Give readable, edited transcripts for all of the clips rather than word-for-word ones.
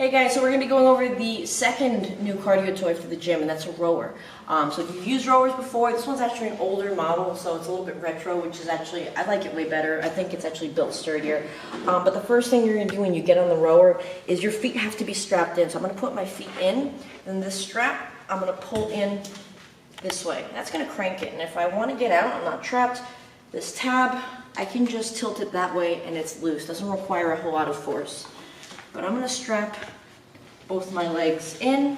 Hey guys, so we're going to be going over the second new cardio toy for the gym, and that's a rower. So if you've used rowers before, this one's actually an older model, so it's a little bit retro, which is actually, I like it way better. I think it's actually built sturdier. But the first thing you're going to do when you get on the rower is your feet have to be strapped in. So I'm going to put my feet in, and this strap, I'm going to pull in this way. That's going to crank it, and if I want to get out, I'm not trapped, this tab, I can just tilt it that way and it's loose. Doesn't require a whole lot of force. But I'm going to strap both my legs in,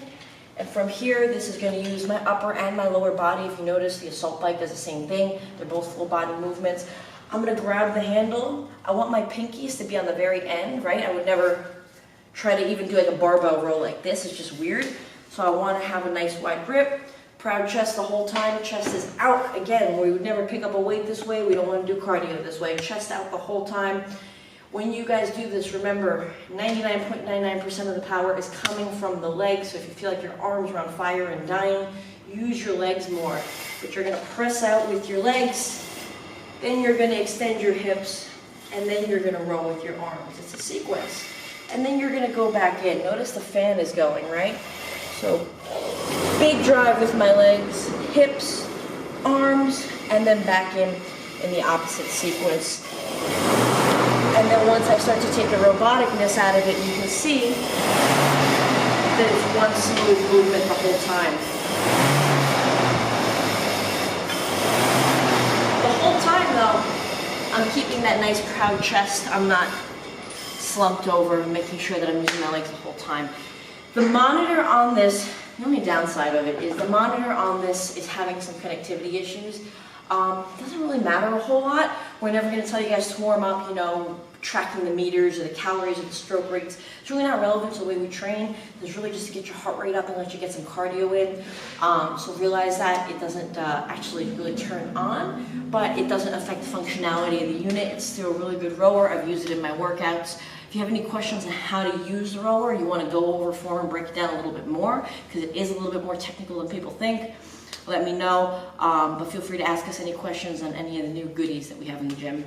and from here this is going to use my upper and my lower body. If you notice, the assault bike does the same thing. They're both full body movements. I'm going to grab the handle. I want my pinkies to be on the very end, right? I would never try to even do like a barbell row like this. It's just weird. So I want to have a nice wide grip. Proud chest the whole time. Chest is out. Again, we would never pick up a weight this way. We don't want to do cardio this way. Chest out the whole time. When you guys do this, remember, 99.99% of the power is coming from the legs. So if you feel like your arms are on fire and dying, use your legs more. But you're going to press out with your legs, then you're going to extend your hips, and then you're going to row with your arms. It's a sequence. And then you're going to go back in. Notice the fan is going, right? So big drive with my legs, hips, arms, and then back in the opposite sequence. And then once I start to take the roboticness out of it, you can see that it's one smooth movement the whole time. The whole time though, I'm keeping that nice proud chest. I'm not slumped over, making sure that I'm using my legs the whole time. The monitor on this, the only downside of it is the monitor on this is having some connectivity issues. It doesn't really matter a whole lot. We're never going to tell you guys to warm up, you know, tracking the meters or the calories or the stroke rates. It's really not relevant to the way we train. It's really just to get your heart rate up and let you get some cardio in. So realize that it doesn't actually really turn on, but it doesn't affect the functionality of the unit. It's still a really good rower. I've used it in my workouts. If you have any questions on how to use the rower, you want to go over form and break it down a little bit more, because it is a little bit more technical than people think, let me know. But feel free to ask us any questions on any of the new goodies that we have in the gym.